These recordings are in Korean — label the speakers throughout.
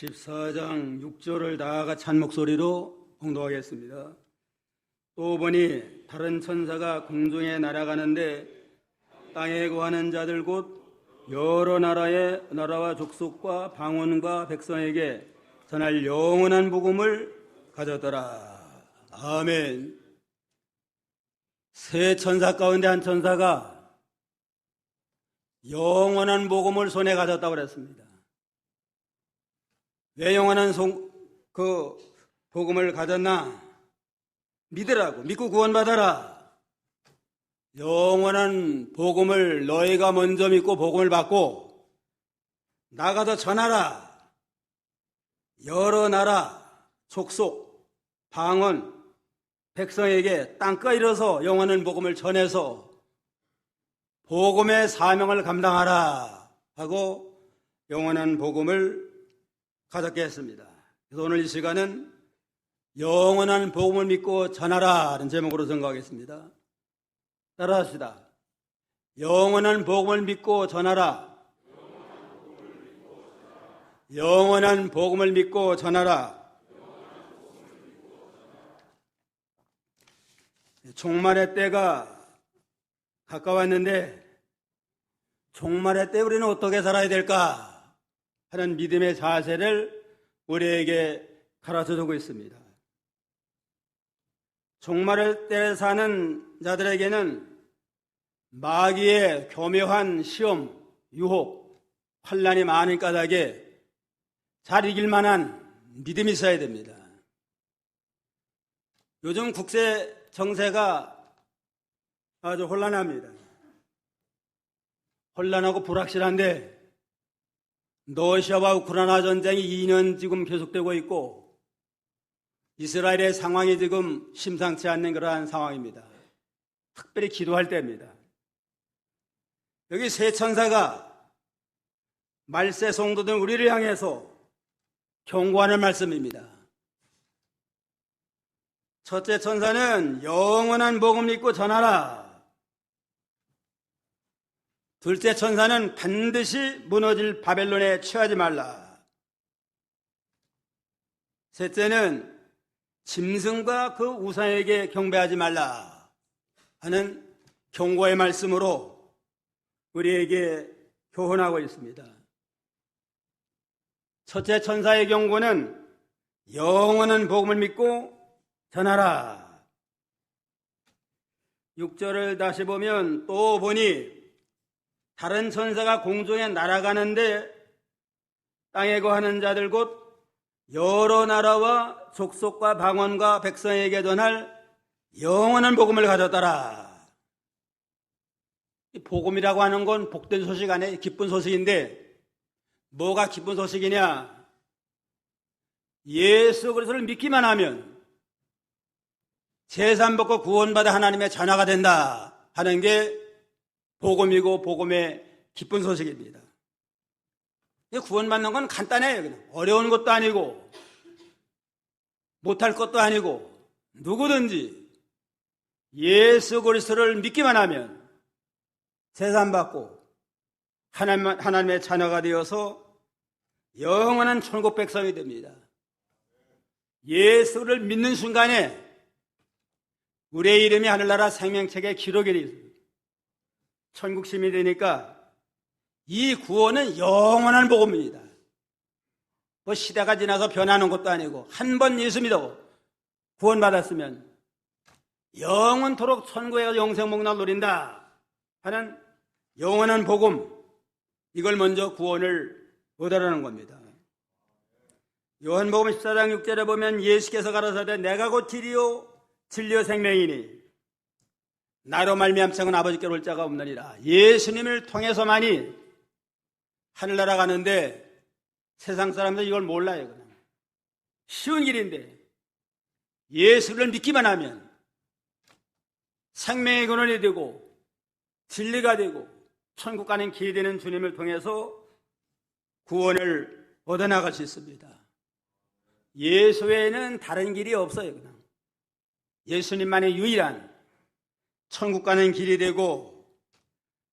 Speaker 1: 14장 6절을 다 같이 한 목소리로 봉독하겠습니다. 또 보니 다른 천사가 공중에 날아가는데 땅에 거하는 자들 곧 여러 나라와 족속과 방언과 백성에게 전할 영원한 복음을 가졌더라. 아멘. 세 천사 가운데 한 천사가 영원한 복음을 손에 가졌다고 그랬습니다. 왜 영원한 복음을 가졌나? 믿으라고, 믿고 구원받아라. 영원한 복음을 너희가 먼저 믿고 복음을 받고 나가서 전하라. 여러 나라, 족속, 방언, 백성에게 땅끝 이뤄서 영원한 복음을 전해서 복음의 사명을 감당하라 하고 영원한 복음을 가졌게 했습니다. 그래서 오늘 이 시간은 영원한 복음을 믿고 전하라는 제목으로 선거하겠습니다. 따라합시다. 영원한 복음을 믿고 전하라. 영원한 복음을 믿고 전하라. 종말의 때가 가까웠는데 종말의 때 우리는 어떻게 살아야 될까 하는 믿음의 자세를 우리에게 가르쳐주고 있습니다. 종말의 때에 사는 자들에게는 마귀의 교묘한 시험, 유혹, 환난이 많은 까닭에 잘 이길 만한 믿음이 있어야 됩니다. 요즘 국제 정세가 아주 혼란합니다. 혼란하고 불확실한데 러시아와 우크라이나 전쟁이 2년 지금 계속되고 있고 이스라엘의 상황이 지금 심상치 않는 그러한 상황입니다. 특별히 기도할 때입니다. 여기 세 천사가 말세 성도들 우리를 향해서 경고하는 말씀입니다. 첫째 천사는 영원한 복음 믿고 전하라. 둘째 천사는 반드시 무너질 바벨론에 취하지 말라. 셋째는 짐승과 그 우상에게 경배하지 말라 하는 경고의 말씀으로 우리에게 교훈하고 있습니다. 첫째 천사의 경고는 영원한 복음을 믿고 전하라. 6절을 다시 보면 또 보니 다른 천사가 공중에 날아가는데 땅에 거하는 자들 곧 여러 나라와 족속과 방언과 백성에게 전할 영원한 복음을 가졌더라. 이 복음이라고 하는 건 복된 소식 안에 기쁜 소식인데 뭐가 기쁜 소식이냐? 예수 그리스도를 믿기만 하면 재산 받고 구원받아 하나님의 자녀가 된다 하는 게 복음이고 복음의 기쁜 소식입니다. 구원받는 건 간단해요. 그냥. 어려운 것도 아니고 못할 것도 아니고 누구든지 예수 그리스도를 믿기만 하면 재산 받고 하나님의 자녀가 되어서 영원한 천국 백성이 됩니다. 예수를 믿는 순간에 우리의 이름이 하늘나라 생명책에 기록이 되어 있습니다. 천국 시민이 되니까 이 구원은 영원한 복음입니다. 뭐 시대가 지나서 변하는 것도 아니고 한 번 예수 믿어 구원받았으면 영원토록 천국에 영생복락을 누린다 하는 영원한 복음, 이걸 먼저 구원을 얻으라는 겁니다. 요한복음 14장 6절에 보면 예수께서 가라사대 내가 곧 길이요 진리요 생명이니 나로 말미암고는 아버지께로 올 자가 없느니라. 예수님을 통해서만이 하늘나라 가는데 세상 사람들 이걸 몰라요. 그냥. 쉬운 길인데 예수를 믿기만 하면 생명의 근원이 되고 진리가 되고 천국 가는 길이 되는 주님을 통해서 구원을 얻어나갈 수 있습니다. 예수 외에는 다른 길이 없어요. 그냥. 예수님만의 유일한 천국 가는 길이 되고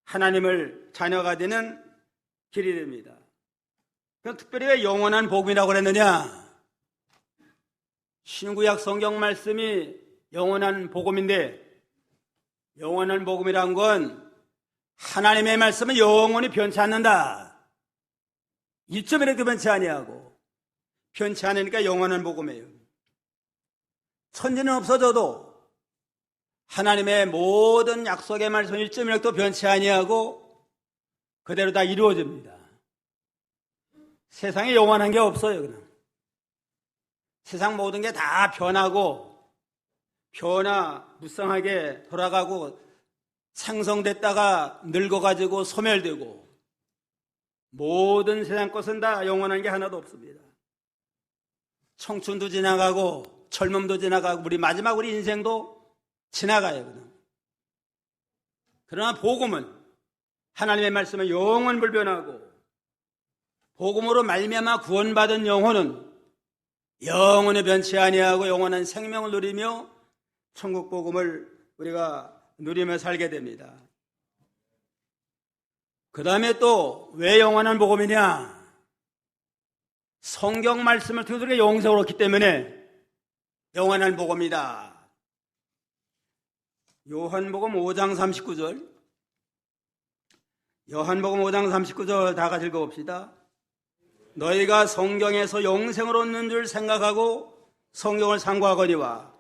Speaker 1: 하나님을 자녀가 되는 길이 됩니다. 그럼 특별히 왜 영원한 복음이라고 그랬느냐? 신구약 성경 말씀이 영원한 복음인데, 영원한 복음이란 건 하나님의 말씀은 영원히 변치 않는다. 이점이라도 변치 아니하고, 변치 않으니까 영원한 복음이에요. 천지는 없어져도 하나님의 모든 약속의 말씀 일점이라도 변치 아니하고 그대로 다 이루어집니다. 세상에 영원한 게 없어요. 그냥 세상 모든 게 다 변하고 무쌍하게 돌아가고 창성됐다가 늙어가지고 소멸되고 모든 세상 것은 다 영원한 게 하나도 없습니다. 청춘도 지나가고 젊음도 지나가고 우리 마지막 우리 인생도 지나가요. 그냥. 그러나 복음은 하나님의 말씀은 영원 불변하고 복음으로 말미암아 구원받은 영혼은 영원히 변치 아니하고 영원한 생명을 누리며 천국 복음을 우리가 누리며 살게 됩니다. 그 다음에 또 왜 영원한 복음이냐? 성경 말씀을 통해서 우리가 영생을 얻기 때문에 영원한 복음이다. 요한복음 5장 39절, 요한복음 5장 39절 다 같이 읽어봅시다. 너희가 성경에서 영생을 얻는 줄 생각하고 성경을 상고하거니와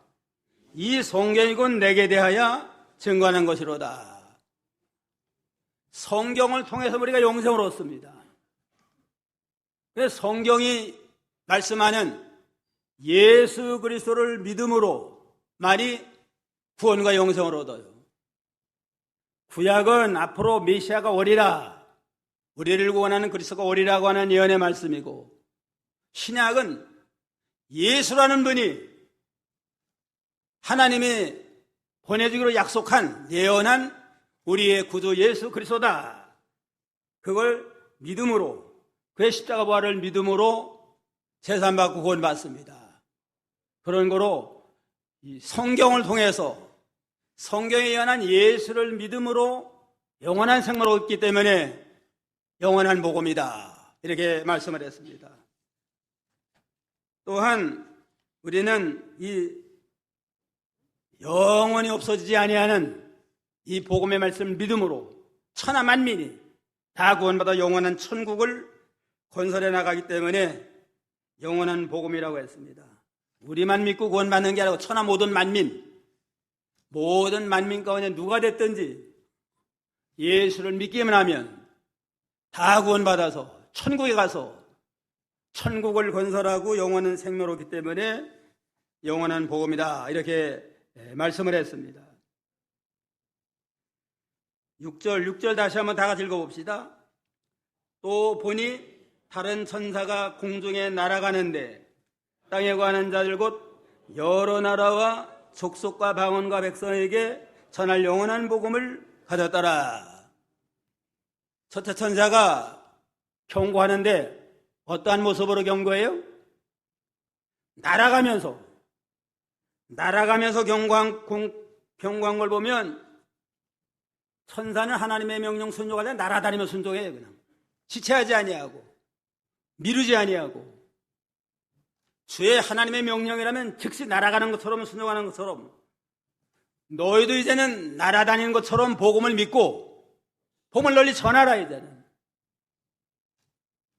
Speaker 1: 이 성경이 곧 내게 대하여 증거하는 것이로다. 성경을 통해서 우리가 영생을 얻습니다. 그래서 성경이 말씀하는 예수 그리스도를 믿음으로만이 구원과 영생을 얻어요. 구약은 앞으로 메시아가 오리라, 우리를 구원하는 그리스도가 오리라고 하는 예언의 말씀이고, 신약은 예수라는 분이 하나님이 보내주기로 약속한 예언한 우리의 구주 예수 그리스도다. 그걸 믿음으로, 그의 십자가 부활을 믿음으로 제산받고 구원받습니다. 그런 거로 이 성경을 통해서 성경에 예언한 예수를 믿음으로 영원한 생명을 얻기 때문에 영원한 복음이다. 이렇게 말씀을 했습니다. 또한 우리는 이 영원히 없어지지 아니하는 이 복음의 말씀을 믿음으로 천하 만민이 다 구원받아 영원한 천국을 건설해 나가기 때문에 영원한 복음이라고 했습니다. 우리만 믿고 구원받는 게 아니고 천하 모든 만민 가운데 누가 됐든지 예수를 믿기만 하면 다 구원받아서 천국에 가서 천국을 건설하고 영원한 생명을 얻기 때문에 영원한 복음이다. 이렇게 말씀을 했습니다. 6절 다시 한번 다 같이 읽어봅시다. 또 보니 다른 천사가 공중에 날아가는데 땅에 관한 자들 곧 여러 나라와 족속과 방언과 백성에게 전할 영원한 복음을 가졌더라. 첫째 천사가 경고하는데 어떠한 모습으로 경고해요? 날아가면서 경고한 걸 보면 천사는 하나님의 명령 순종하지 날아다니며 순종해요. 그냥 지체하지 아니하고 미루지 아니하고 주의 하나님의 명령이라면 즉시 날아가는 것처럼 순종하는 것처럼 너희도 이제는 날아다니는 것처럼 복음을 믿고 복음을 널리 전하라. 이제는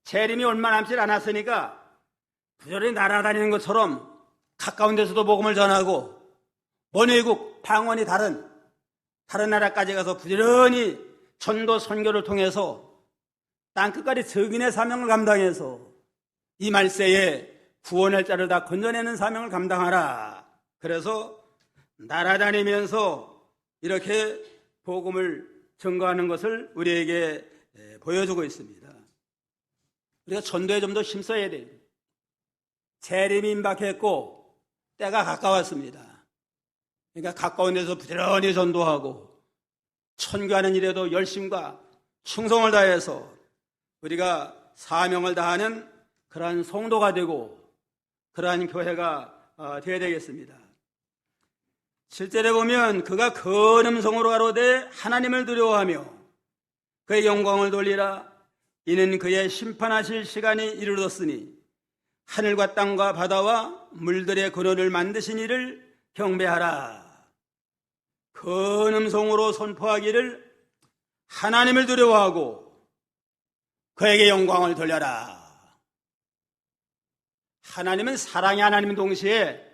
Speaker 1: 재림이 얼마 남지 않았으니까 부지런히 날아다니는 것처럼 가까운 데서도 복음을 전하고 먼 외국 방언이 다른 나라까지 가서 부지런히 전도 선교를 통해서 땅끝까지 증인의 사명을 감당해서 이 말세에 구원할 자를 다 건져내는 사명을 감당하라. 그래서 날아다니면서 이렇게 복음을 증거하는 것을 우리에게 보여주고 있습니다. 우리가 전도에 좀 더 힘써야 돼요. 재림이 임박했고 때가 가까웠습니다. 그러니까 가까운 데서 부지런히 전도하고 선교하는 일에도 열심과 충성을 다해서 우리가 사명을 다하는 그러한 성도가 되고 그러한 교회가 되어야 되겠습니다. 7절에 보면 그가 큰 음성으로 가로되 하나님을 두려워하며 그의 영광을 돌리라. 이는 그의 심판하실 시간이 이르렀으니 하늘과 땅과 바다와 물들의 근원을 만드신 이를 경배하라. 큰 음성으로 선포하기를 하나님을 두려워하고 그에게 영광을 돌려라. 하나님은 사랑의 하나님 동시에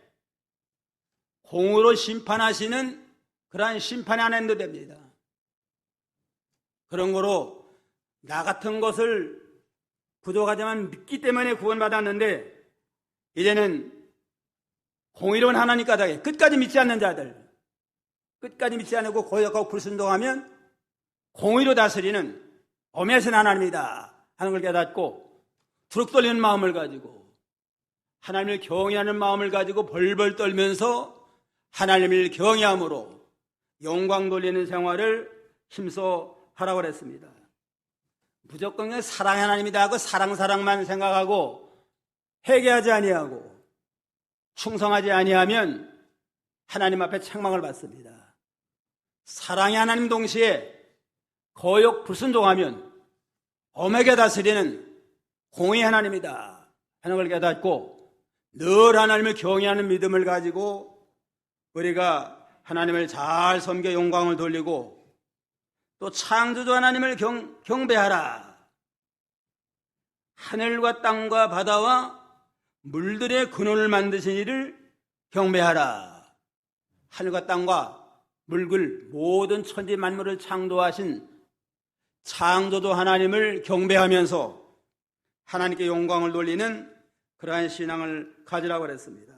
Speaker 1: 공으로 심판하시는 그러한 심판의 하나님도 됩니다. 그런 거로 나 같은 것을 부족하지만 믿기 때문에 구원받았는데 이제는 공의로운 하나님 까닭에 끝까지 믿지 않는 자들, 끝까지 믿지 않고 고역하고 불순종하면 공의로 다스리는 엄하신 하나님이다 하는 걸 깨닫고 두룩 떨리는 마음을 가지고 하나님을 경외하는 마음을 가지고 벌벌 떨면서 하나님을 경외함으로 영광 돌리는 생활을 힘써 하라고 그랬습니다. 무조건 사랑의 하나님이다 하고 사랑만 생각하고 회개하지 아니하고 충성하지 아니하면 하나님 앞에 책망을 받습니다. 사랑의 하나님 동시에 거역 불순종하면 엄하게 다스리는 공의 하나님이다 하는 걸 깨닫고 늘 하나님을 경외하는 믿음을 가지고 우리가 하나님을 잘 섬겨 영광을 돌리고 또 창조주 하나님을 경배하라. 하늘과 땅과 바다와 물들의 근원을 만드신 이를 경배하라. 하늘과 땅과 물글 모든 천지 만물을 창조하신 창조주 하나님을 경배하면서 하나님께 영광을 돌리는 그러한 신앙을 가지라고 그랬습니다.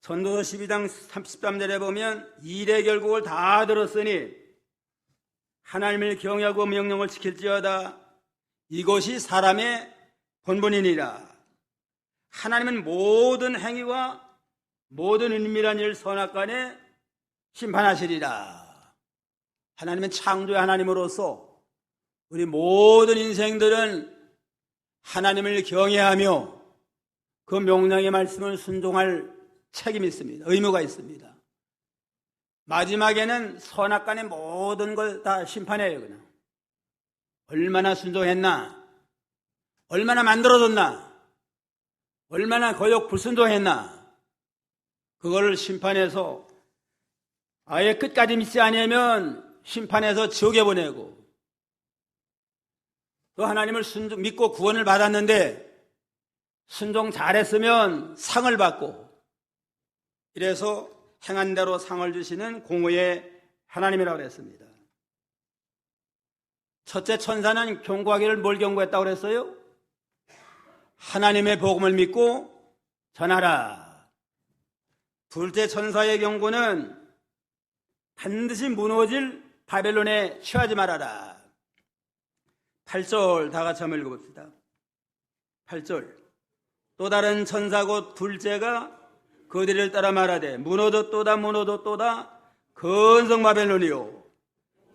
Speaker 1: 전도서 12장 33절에 보면 일의 결국을 다 들었으니 하나님을 경외하고 명령을 지킬지어다. 이것이 사람의 본분이니라. 하나님은 모든 행위와 모든 은밀한 일 선악간에 심판하시리라. 하나님은 창조의 하나님으로서 우리 모든 인생들은 하나님을 경외하며 그 명령의 말씀을 순종할 책임이 있습니다. 의무가 있습니다. 마지막에는 선악간의 모든 걸 다 심판해요. 그냥 얼마나 순종했나, 얼마나 만들어졌나, 얼마나 거역 불순종했나, 그걸 심판해서 아예 끝까지 믿지 않으면 심판해서 지옥에 보내고, 또 하나님을 믿고 구원을 받았는데 순종 잘했으면 상을 받고, 이래서 행한 대로 상을 주시는 공의의 하나님이라고 했습니다. 첫째 천사는 경고하기를 뭘 경고했다고 그랬어요? 하나님의 복음을 믿고 전하라. 둘째 천사의 경고는 반드시 무너질 바벨론에 취하지 말아라. 8절 다 같이 한번 읽어봅시다. 8절 또 다른 천사 곧 둘째가 그들을 따라 말하되 무너졌도다 근성 바벨론이요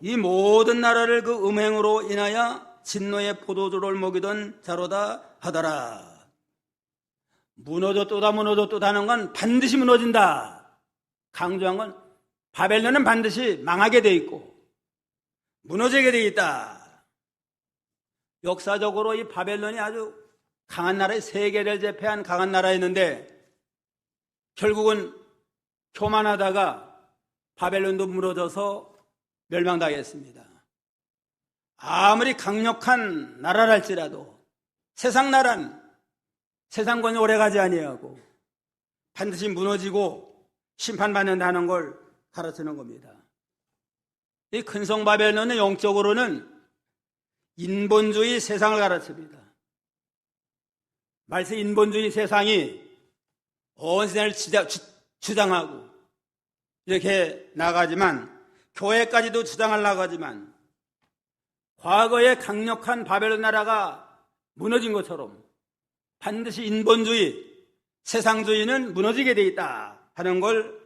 Speaker 1: 이 모든 나라를 그 음행으로 인하여 진노의 포도주를 먹이던 자로다 하더라. 무너졌도다 하는 건 반드시 무너진다. 강조한 건 바벨론은 반드시 망하게 돼 있고 무너지게 돼 있다. 역사적으로 이 바벨론이 아주 강한 나라의 세계를 제패한 강한 나라였는데 결국은 교만하다가 바벨론도 무너져서 멸망당했습니다. 아무리 강력한 나라랄지라도 세상 나라는 세상권이 오래가지 아니하고 반드시 무너지고 심판받는다는 걸 가르치는 겁니다. 이 근성 바벨론은 영적으로는 인본주의 세상을 가르칩니다. 말세 인본주의 세상이 온 세상을 주장하고 이렇게 나가지만 교회까지도 주장하려고 하지만 과거에 강력한 바벨론 나라가 무너진 것처럼 반드시 인본주의, 세상주의는 무너지게 돼 있다 하는 걸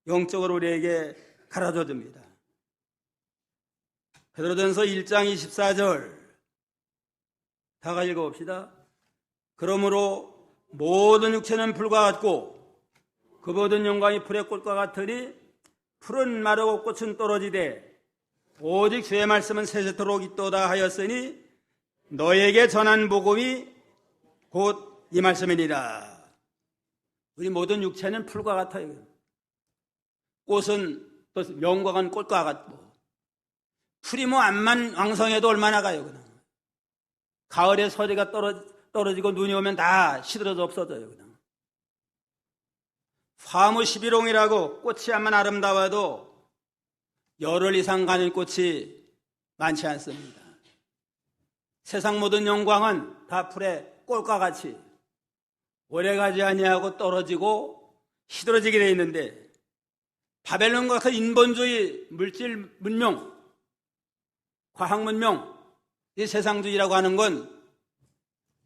Speaker 1: 영적으로 우리에게 가르쳐 줍니다. 베드로전서 1장 24절 다 같이 읽어봅시다. 그러므로 모든 육체는 불과 같고 그 모든 영광이 풀의 꽃과 같으니 풀은 마르고 꽃은 떨어지되 오직 주의 말씀은 세세토록 있도다 하였으니 너에게 전한 복음이 곧 이 말씀이니라. 우리 모든 육체는 풀과 같아요. 꽃은 또 명광한 꽃과 같고, 풀이 뭐 암만 왕성해도 얼마나 가요. 그냥 가을에 서리가 떨어지고 눈이 오면 다 시들어져 없어져요. 그냥 화무 11홍이라고 꽃이 암만 아름다워도 열흘 이상 가는 꽃이 많지 않습니다. 세상 모든 영광은 다 풀의 꽃과 같이 오래가지 아니하고 떨어지고 시들어지게 되어 있는데, 바벨론과 같은 인본주의, 물질 문명, 과학 문명, 이 세상주의라고 하는 건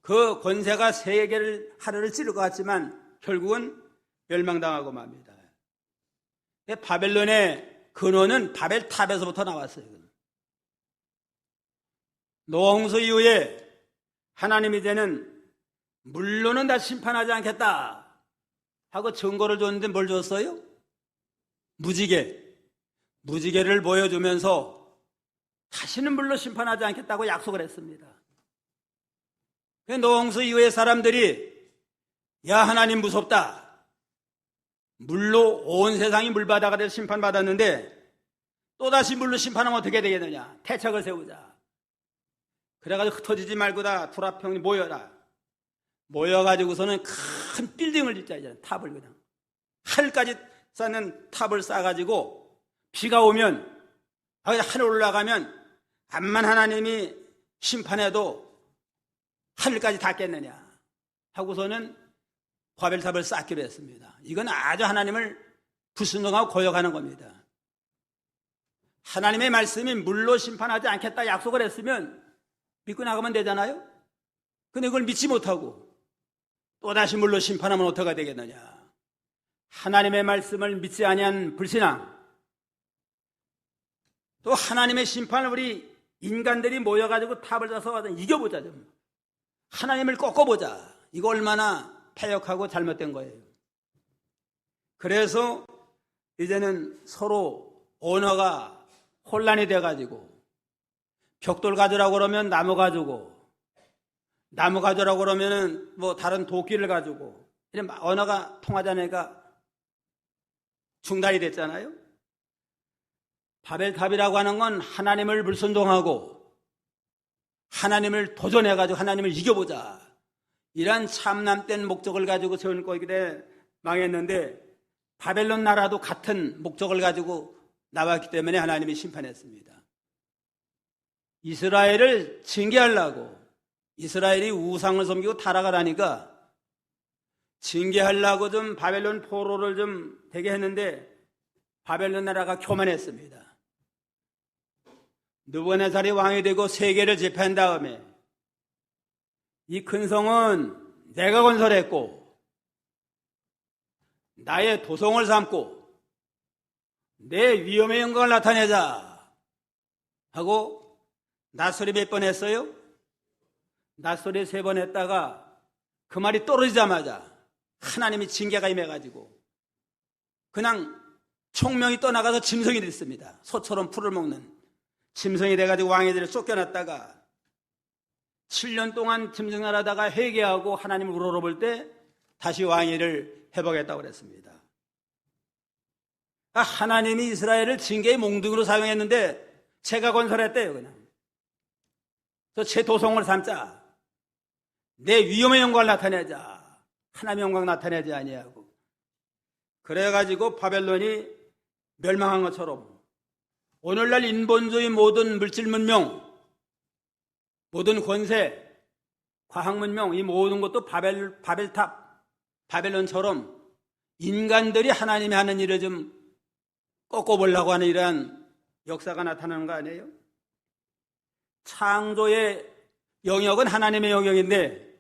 Speaker 1: 그 권세가 세계를 하루를 찌를 것 같지만 결국은 멸망당하고 맙니다. 바벨론의 근원은 바벨탑에서부터 나왔어요. 노홍수 이후에 하나님 이제는 물로는 다 심판하지 않겠다 하고 증거를 줬는데 뭘 줬어요? 무지개를 보여주면서 다시는 물로 심판하지 않겠다고 약속을 했습니다. 노홍수 이후에 사람들이 야, 하나님 무섭다, 물로 온 세상이 물바다가 돼서 심판받았는데 또다시 물로 심판하면 어떻게 되겠느냐, 대책을 세우자. 그래가지고 흩어지지 말고 다 불합평이 모여가지고서는 큰 빌딩을 짓자. 이제 탑을 그냥 하늘까지 쌓는 탑을 쌓아가지고 비가 오면 하늘 올라가면 암만 하나님이 심판해도 하늘까지 닿겠느냐 하고서는 바벨탑을 쌓기로 했습니다. 이건 아주 하나님을 불순종하고 거역하는 겁니다. 하나님의 말씀이 물로 심판하지 않겠다 약속을 했으면 믿고 나가면 되잖아요. 근데 그걸 믿지 못하고 또다시 물로 심판하면 어떻게 되겠느냐. 하나님의 말씀을 믿지 아니한 불신앙, 또 하나님의 심판을 우리 인간들이 모여가지고 탑을 쌓아서 이겨보자, 좀 하나님을 꺾어보자. 이거 얼마나 패역하고 잘못된 거예요. 그래서 이제는 서로 언어가 혼란이 돼가지고, 벽돌 가져라고 그러면 나무 가지고, 나무 가져라고 그러면은 뭐 다른 도끼를 가지고, 이런 언어가 통하지 않으니까 중단이 됐잖아요. 바벨탑이라고 하는 건 하나님을 불순종하고 하나님을 도전해가지고 하나님을 이겨보자, 이런 참남된 목적을 가지고 세운 거기에 망했는데, 바벨론 나라도 같은 목적을 가지고 나왔기 때문에 하나님이 심판했습니다. 이스라엘을 징계하려고, 이스라엘이 우상을 섬기고 타락을 하니까 징계하려고 좀 바벨론 포로를 좀 되게 했는데 바벨론 나라가 교만했습니다. 느부갓네살이 왕이 되고 세계를 제패한 다음에 이 큰 성은 내가 건설했고 나의 도성을 삼고 내 위엄의 영광을 나타내자 하고 낯소리 몇 번 했어요? 낯소리 3번 했다가 그 말이 떨어지자마자 하나님이 징계가 임해가지고 그냥 총명이 떠나가서 짐승이 됐습니다. 소처럼 풀을 먹는 짐승이 돼가지고 왕애들을 쫓겨났다가 7년 동안 짐승을 하다가 회개하고 하나님을 우러러볼 때 다시 왕위를 회복했다고 그랬습니다. 하나님이 이스라엘을 징계의 몽둥이로 사용했는데 제가 건설했대요. 그냥 그래서 제 도성을 삼자, 내 위엄의 영광을 나타내자, 하나님의 영광 나타내지 아니하고, 그래가지고 바벨론이 멸망한 것처럼 오늘날 인본주의 모든 물질 문명, 모든 권세, 과학 문명, 이 모든 것도 바벨탑, 바벨론처럼 인간들이 하나님이 하는 일을 좀 꺾어보려고 하는 이러한 역사가 나타나는 거 아니에요? 창조의 영역은 하나님의 영역인데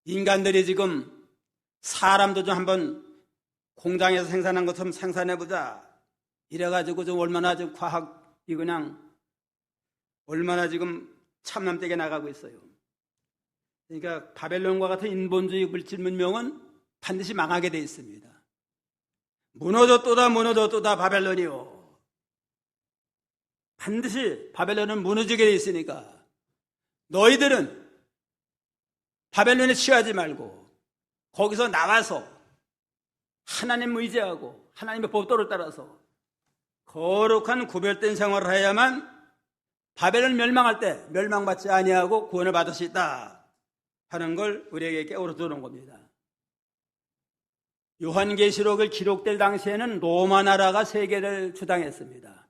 Speaker 1: 인간들이 지금 사람도 좀 한번 공장에서 생산한 것처럼 생산해보자 이래가지고 좀 얼마나 좀 과학이 그냥 얼마나 지금 참남되게 나가고 있어요. 그러니까 바벨론과 같은 인본주의 물질 문명은 반드시 망하게 돼 있습니다. 무너졌도다 바벨론이요. 반드시 바벨론은 무너지게 돼 있으니까 너희들은 바벨론에 취하지 말고 거기서 나와서 하나님 의지하고 하나님의 법도를 따라서 거룩한 구별된 생활을 해야만 바벨론 멸망할 때 멸망받지 아니하고 구원을 받을 수 있다 하는 걸 우리에게 깨우쳐 주는 겁니다. 요한계시록을 기록될 당시에는 로마 나라가 세계를 주당했습니다.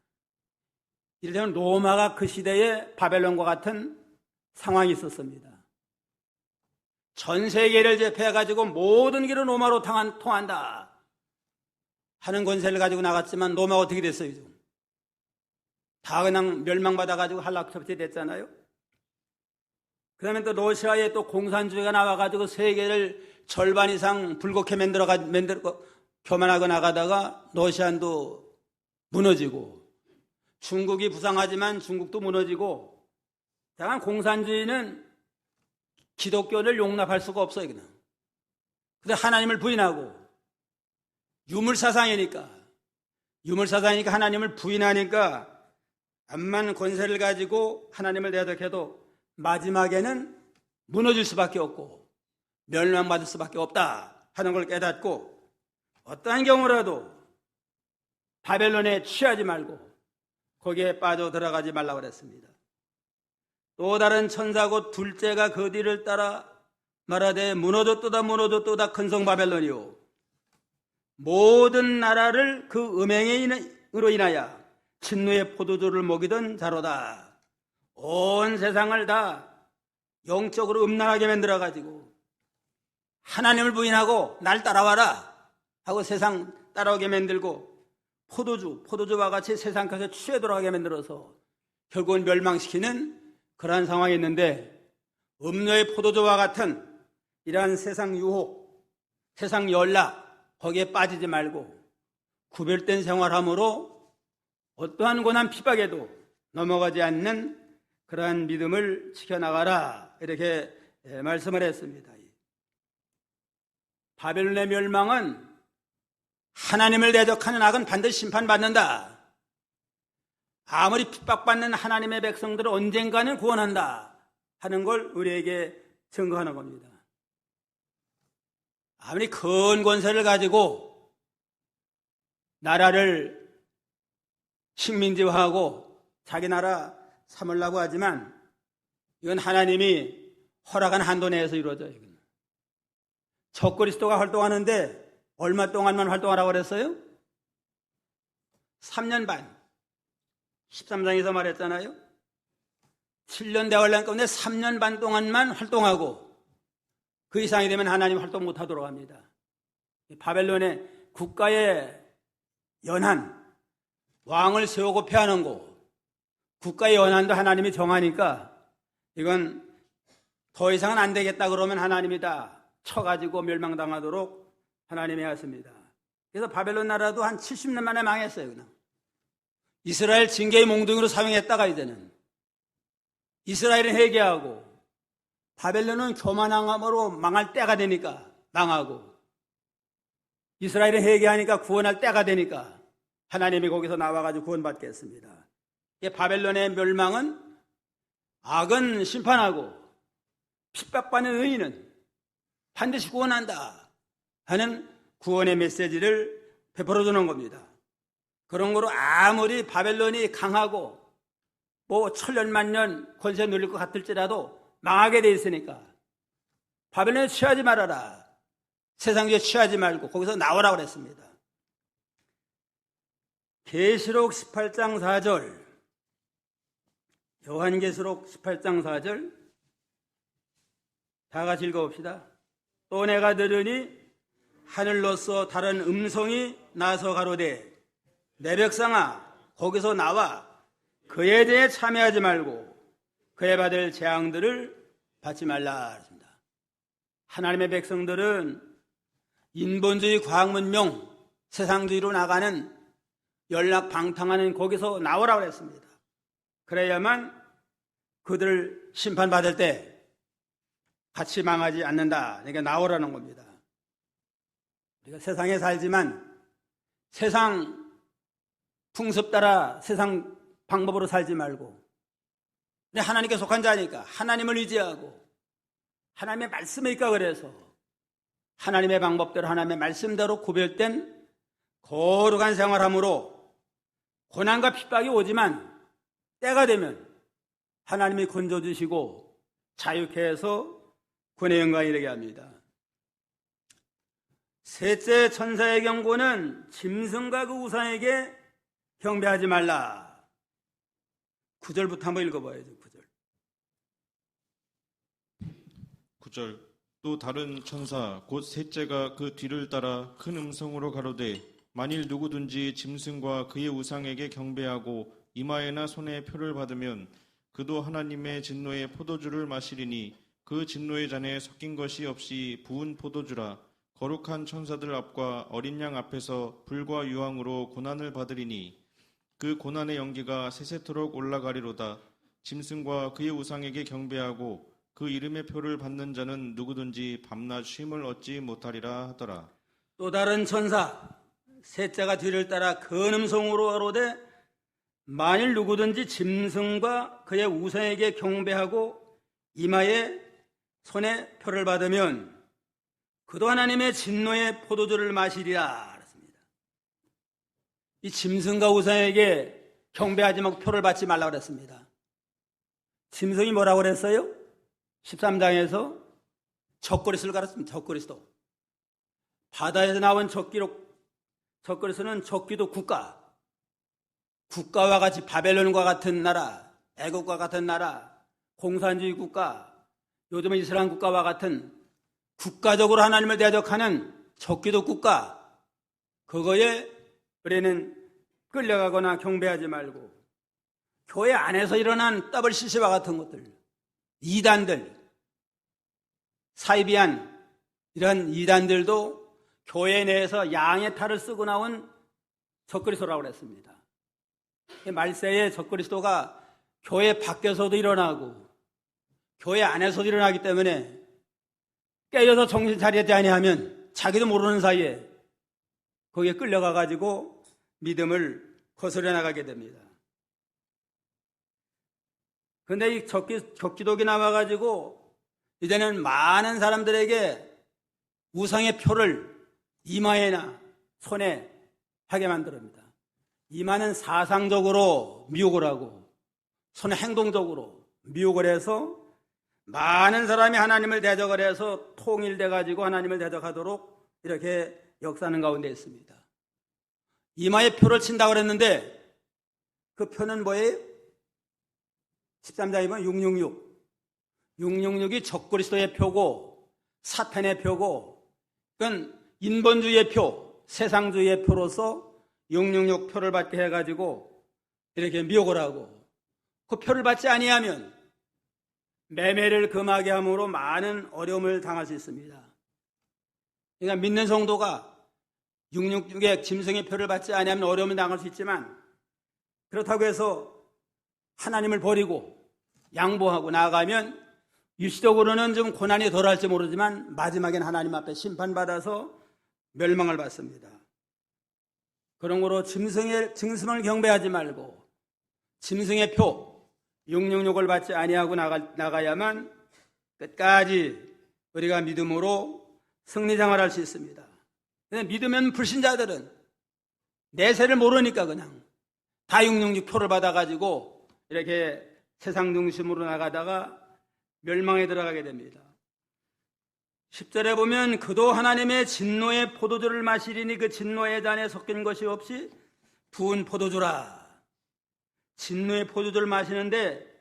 Speaker 1: 이를테면 로마가 그 시대에 바벨론과 같은 상황이 있었습니다. 전 세계를 제패해가지고 모든 길은 로마로 통한다 하는 권세를 가지고 나갔지만 로마가 어떻게 됐어요? 다 그냥 멸망받아가지고 한락처치 됐잖아요. 그 다음에 또 러시아에 또 공산주의가 나와가지고 세계를 절반 이상 불국해 만들고 교만하고 나가다가 러시아도 무너지고 중국이 부상하지만 중국도 무너지고 다만 공산주의는 기독교를 용납할 수가 없어요. 그냥. 근데 하나님을 부인하고 유물사상이니까 하나님을 부인하니까 암만 권세를 가지고 하나님을 대적해도 마지막에는 무너질 수밖에 없고 멸망받을 수밖에 없다 하는 걸 깨닫고 어떠한 경우라도 바벨론에 취하지 말고 거기에 빠져 들어가지 말라고 그랬습니다. 또 다른 천사고 둘째가 그 뒤를 따라 말하되 무너졌도다 큰 성 바벨론이요 모든 나라를 그 음행으로 인하여 진노의 포도주를 먹이던 자로다. 온 세상을 다 영적으로 음란하게 만들어가지고 하나님을 부인하고 날 따라와라 하고 세상 따라오게 만들고 포도주와 같이 세상 가서 취해도록 하게 만들어서 결국은 멸망시키는 그러한 상황이 있는데 음료의 포도주와 같은 이러한 세상 유혹, 세상 연락 거기에 빠지지 말고 구별된 생활함으로 어떠한 고난 핍박에도 넘어가지 않는 그러한 믿음을 지켜나가라 이렇게 말씀을 했습니다. 바벨론의 멸망은 하나님을 대적하는 악은 반드시 심판받는다. 아무리 핍박받는 하나님의 백성들은 언젠가는 구원한다 하는 걸 우리에게 증거하는 겁니다. 아무리 큰 권세를 가지고 나라를 식민지화하고 자기 나라 삼으려고 하지만 이건 하나님이 허락한 한도 내에서 이루어져요. 적그리스도가 활동하는데 얼마 동안만 활동하라고 그랬어요? 3년 반. 13장에서 말했잖아요. 7년 대환란 가운데 3년 반 동안만 활동하고 그 이상이 되면 하나님 활동 못하도록 합니다. 바벨론의 국가의 연한, 왕을 세우고 폐하는 거, 국가의 연한도 하나님이 정하니까 이건 더 이상은 안 되겠다 그러면 하나님이 다 쳐가지고 멸망당하도록 하나님이 하십니다. 그래서 바벨론 나라도 한 70년 만에 망했어요. 그냥. 이스라엘 징계의 몽둥이로 사용했다가 이제는 이스라엘은 회개하고 바벨론은 교만함으로 망할 때가 되니까 망하고 이스라엘은 회개하니까 구원할 때가 되니까 하나님이 거기서 나와가지고 구원받게 했습니다. 바벨론의 멸망은 악은 심판하고 핍박받는 의인은 반드시 구원한다 하는 구원의 메시지를 베풀어주는 겁니다. 그런 거로 아무리 바벨론이 강하고 뭐 천년만년 권세 누릴 것 같을지라도 망하게 돼 있으니까 바벨론에 취하지 말아라. 세상에 취하지 말고 거기서 나오라고 그랬습니다. 계시록 18장 4절 요한계시록 18장 4절 다 같이 읽어봅시다. 또 내가 들으니 하늘로서 다른 음성이 나서 가로되 내 백성아 거기서 나와 그에 대해 참여하지 말고 그에 받을 재앙들을 받지 말라. 하나님의 백성들은 인본주의 과학문명 세상주의로 나가는 연락 방탕하는 거기서 나오라고 했습니다. 그래야만 그들을 심판받을 때 같이 망하지 않는다. 그러니까 나오라는 겁니다. 우리가 세상에 살지만 세상 풍습 따라 세상 방법으로 살지 말고 하나님께 속한 자니까 하나님을 의지하고 하나님의 말씀에 입각을 해서 하나님의 방법대로 하나님의 말씀대로 구별된 거룩한 생활함으로 고난과 핍박이 오지만 때가 되면 하나님이 건져주시고 자유케 해서 구원의 영광이 되게 합니다. 셋째, 천사의 경고는 짐승과 그 우상에게 경배하지 말라. 9절부터 한번 읽어봐야죠.
Speaker 2: 9절. 또 다른 천사 곧 셋째가 그 뒤를 따라 큰 음성으로 가로되 만일 누구든지 짐승과 그의 우상에게 경배하고 이마에나 손에 표를 받으면 그도 하나님의 진노의 포도주를 마시리니 그 진노의 잔에 섞인 것이 없이 부은 포도주라. 거룩한 천사들 앞과 어린 양 앞에서 불과 유황으로 고난을 받으리니 그 고난의 연기가 세세토록 올라가리로다. 짐승과 그의 우상에게 경배하고 그 이름의 표를 받는 자는 누구든지 밤낮 쉼을 얻지 못하리라 하더라.
Speaker 1: 또 다른 천사 셋째가 뒤를 따라 큰 음성으로 가로되 만일 누구든지 짐승과 그의 우상에게 경배하고 이마에 손에 표를 받으면 그도 하나님의 진노의 포도주를 마시리라 그랬습니다. 이 짐승과 우상에게 경배하지 말고 표를 받지 말라고 그랬습니다. 짐승이 뭐라고 그랬어요? 13장에서 적그리스도를 가르쳤습니다. 적그리스도. 바다에서 나온 적그리스도는 적기도 국가와 같이 바벨론과 같은 나라, 애국과 같은 나라, 공산주의 국가, 요즘은 이슬람 국가와 같은 국가적으로 하나님을 대적하는 적기도 국가, 그거에 우리는 끌려가거나 경배하지 말고 교회 안에서 일어난 WCC와 같은 것들, 이단들, 사이비안 이런 이단들도 교회 내에서 양의 탈을 쓰고 나온 적그리스도라고 그랬습니다. 말세에 적그리스도가 교회 밖에서도 일어나고 교회 안에서도 일어나기 때문에 깨어서 정신 차리지 아니하면 자기도 모르는 사이에 거기에 끌려가가지고 믿음을 거스려 나가게 됩니다. 그런데 이 적기독이 나와가지고 이제는 많은 사람들에게 우상의 표를 이마에나 손에 하게 만듭니다. 이마는 사상적으로 미혹을 하고 손에 행동적으로 미혹을 해서 많은 사람이 하나님을 대적을 해서 통일돼 가지고 하나님을 대적하도록 이렇게 역사하는 가운데 있습니다. 이마에 표를 친다고 그랬는데 그 표는 뭐예요? 13장에 보면 666. 666이 적그리스도의 표고 사탄의 표고 그건 인본주의의 표, 세상주의의 표로서 666 표를 받게 해가지고 이렇게 미혹을 하고 그 표를 받지 아니하면 매매를 금하게 함으로 많은 어려움을 당할 수 있습니다. 그러니까 믿는 성도가 666의 짐승의 표를 받지 아니하면 어려움을 당할 수 있지만 그렇다고 해서 하나님을 버리고 양보하고 나아가면 일시적으로는 좀 고난이 덜할지 모르지만 마지막엔 하나님 앞에 심판받아서 멸망을 받습니다. 그러므로 짐승을 경배하지 말고 짐승의 표 666을 받지 아니하고 나가야만 끝까지 우리가 믿음으로 승리생활할 수 있습니다. 믿으면 불신자들은 내세를 모르니까 그냥 다 666 표를 받아가지고 이렇게 세상 중심으로 나가다가 멸망에 들어가게 됩니다. 10절에 보면 그도 하나님의 진노의 포도주를 마시리니 그 진노의 잔에 섞인 것이 없이 부은 포도주라. 진노의 포도주를 마시는데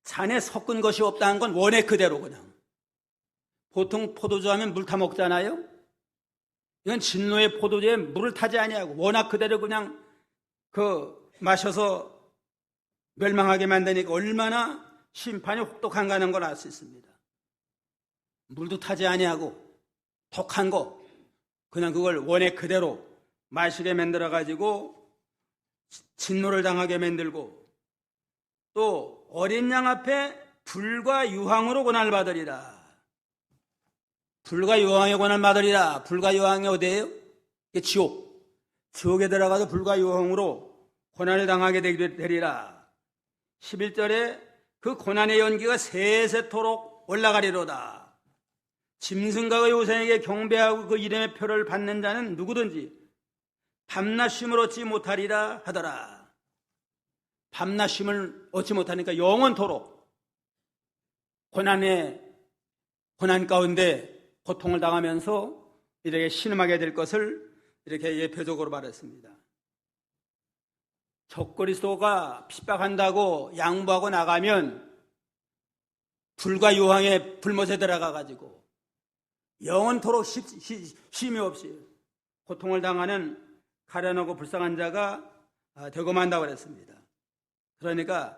Speaker 1: 잔에 섞은 것이 없다는 건 원액 그대로 그냥. 보통 포도주 하면 물 타 먹잖아요. 이건 진노의 포도주에 물을 타지 아니하고 워낙 그대로 그냥 마셔서 멸망하게 만드니까 얼마나 심판이 혹독한가 하는 걸 알 수 있습니다. 물도 타지 아니하고 독한 거 그냥 그걸 원액 그대로 마시게 만들어 가지고 진노를 당하게 만들고 또 어린 양 앞에 불과 유황으로 고난을 받으리라. 불과 유황의 고난을 받으리라. 불과 유황이 어디예요? 이게 지옥. 지옥에 들어가서 불과 유황으로 고난을 당하게 되리라. 11절에 그 고난의 연기가 세세토록 올라가리로다. 짐승과 그 우상에게 경배하고 그 이름의 표를 받는 자는 누구든지 밤낮 쉼을 얻지 못하리라 하더라. 밤낮 쉼을 얻지 못하니까 영원토록 고난 가운데 고통을 당하면서 이렇게 신음하게 될 것을 이렇게 예표적으로 말했습니다. 적그리스도가 핍박한다고 양보하고 나가면 불과 유황의 불못에 들어가가지고 영원토록 쉼이 없이 고통을 당하는 가련하고 불쌍한 자가 되고 만다고 그랬습니다. 그러니까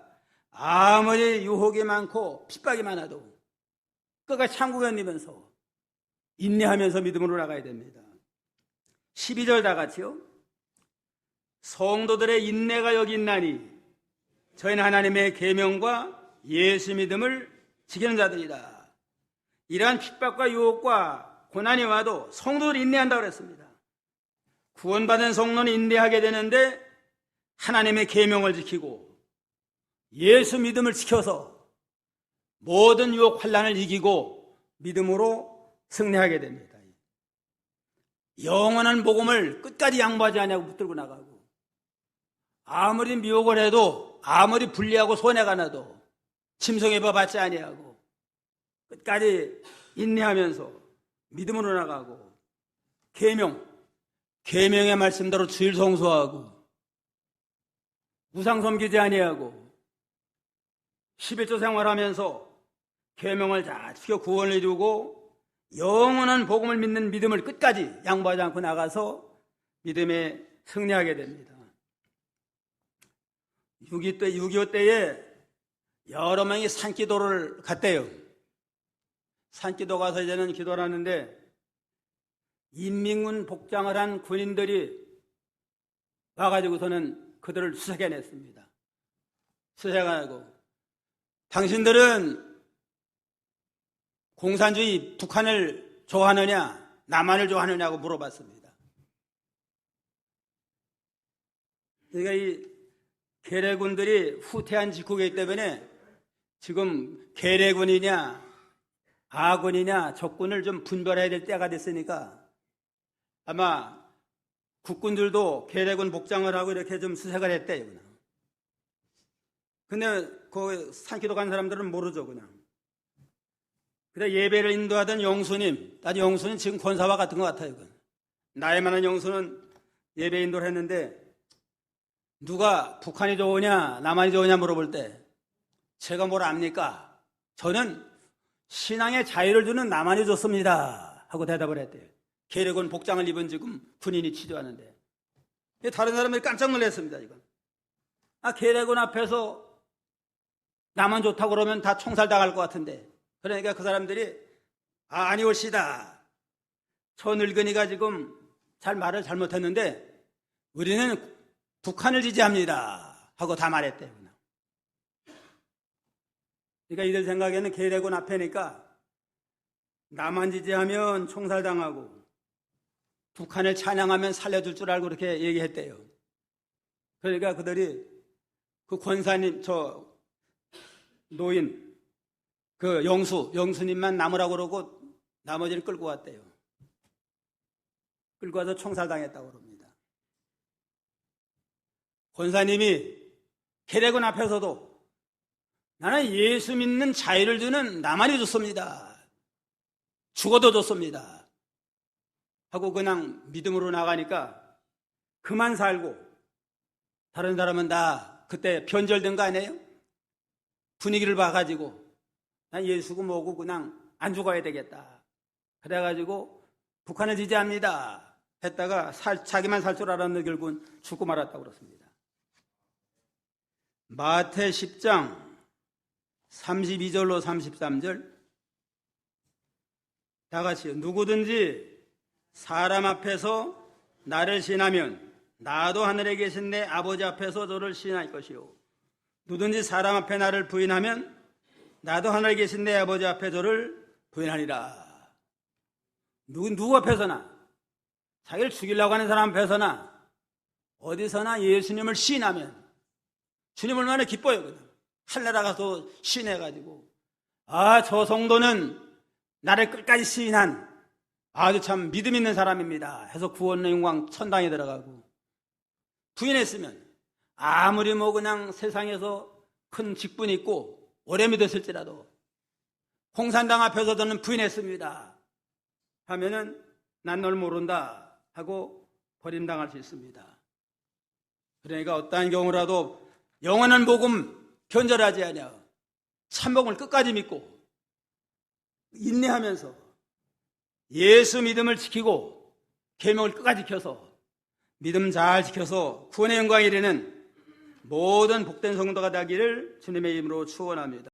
Speaker 1: 아무리 유혹이 많고 핍박이 많아도 끝까지 참고 견디면서 인내하면서 믿음으로 나가야 됩니다. 12절 다 같이요. 성도들의 인내가 여기 있나니 저희는 하나님의 계명과 예수 믿음을 지키는 자들이다. 이러한 핍박과 유혹과 고난이 와도 성도들이 인내한다고 그랬습니다. 구원받은 성도는 인내하게 되는데 하나님의 계명을 지키고 예수 믿음을 지켜서 모든 유혹 환난을 이기고 믿음으로 승리하게 됩니다. 영원한 복음을 끝까지 양보하지 않냐고 붙들고 나가고 아무리 미혹을 해도 아무리 불리하고 손해가 나도 짐승의 법 받지 아니하고 끝까지 인내하면서 믿음으로 나가고 계명의 말씀대로 주일 성수하고 우상 섬기지 아니하고 11조 생활하면서 계명을 잘 지켜 구원을 이루고 영원한 복음을 믿는 믿음을 끝까지 양보하지 않고 나가서 믿음에 승리하게 됩니다. 6.25 때에 여러 명이 산기도를 갔대요. 산기도 가서 이제는 기도를 하는데 인민군 복장을 한 군인들이 와가지고서는 그들을 수색해냈습니다. 수색하고 당신들은 공산주의 북한을 좋아하느냐 남한을 좋아하느냐고 물어봤습니다. 그러니까 이 괴뢰군들이 후퇴한 직후이기 때문에 지금 괴뢰군이냐 아군이냐 적군을 좀 분별해야 될 때가 됐으니까 아마 국군들도 괴뢰군 복장을 하고 이렇게 좀 수색을 했대요. 근데 그 산기도 간 사람들은 모르죠. 그냥 그래 예배를 인도하던 영수님, 나도 영수는 지금 권사와 같은 것 같아요. 나이 많은 영수는 예배 인도를 했는데 누가 북한이 좋으냐 남한이 좋으냐 물어볼 때 제가 뭘 압니까? 저는 신앙의 자유를 주는 남한이 좋습니다 하고 대답을 했대요. 괴뢰군 복장을 입은 지금 군인이 치료하는데 다른 사람들이 깜짝 놀랐습니다. 이건 괴뢰군 앞에서 남한 좋다고 그러면 다 총살당할 것 같은데 그러니까 그 사람들이 아니올시다. 저 늙은이가 지금 말을 잘못했는데 우리는 북한을 지지합니다 하고 다 말했대요. 그러니까 이들 생각에는 괴뢰군 앞에니까 남한 지지하면 총살당하고 북한을 찬양하면 살려줄 줄 알고 그렇게 얘기했대요. 그러니까 그들이 그 권사님 노인 그 영수님만 남으라고 그러고 나머지를 끌고 왔대요. 끌고 와서 총살당했다고 그럽니다. 권사님이 괴뢰군 앞에서도 나는 예수 믿는 자유를 주는 남한이 좋습니다. 죽어도 좋습니다. 하고 그냥 믿음으로 나가니까 그만 살고 다른 사람은 다 그때 변절된 거 아니에요? 분위기를 봐가지고 난 예수고 뭐고 그냥 안 죽어야 되겠다. 그래가지고 북한을 지지합니다 했다가 자기만 살 줄 알았는데 결국은 죽고 말았다고 그렇습니다. 마태 10장 32절로 33절 다 같이요. 누구든지 사람 앞에서 나를 신하면 나도 하늘에 계신 내 아버지 앞에서 저를 신할 것이요. 누구든지 사람 앞에 나를 부인하면 나도 하늘에 계신 내 아버지 앞에 저를 부인하리라. 누구 앞에서나 자기를 죽이려고 하는 사람 앞에서나 어디서나 예수님을 시인하면 주님 얼마나 기뻐요. 그냥 할례라 가서 시인해가지고 저 성도는 나를 끝까지 시인한 아주 참 믿음 있는 사람입니다 해서 구원의 영광 천당에 들어가고, 부인했으면 아무리 뭐 그냥 세상에서 큰 직분이 있고 오래 믿었을지라도 홍산당 앞에서 저는 부인했습니다 하면은 난 널 모른다 하고 버림당할 수 있습니다. 그러니까 어떠한 경우라도 영원한 복음 변절하지 아니하 참복음을 끝까지 믿고 인내하면서 예수 믿음을 지키고 계명을 끝까지 지켜서 믿음 잘 지켜서 구원의 영광에 이르는 모든 복된 성도가 되기를 주님의 이름으로 축원합니다.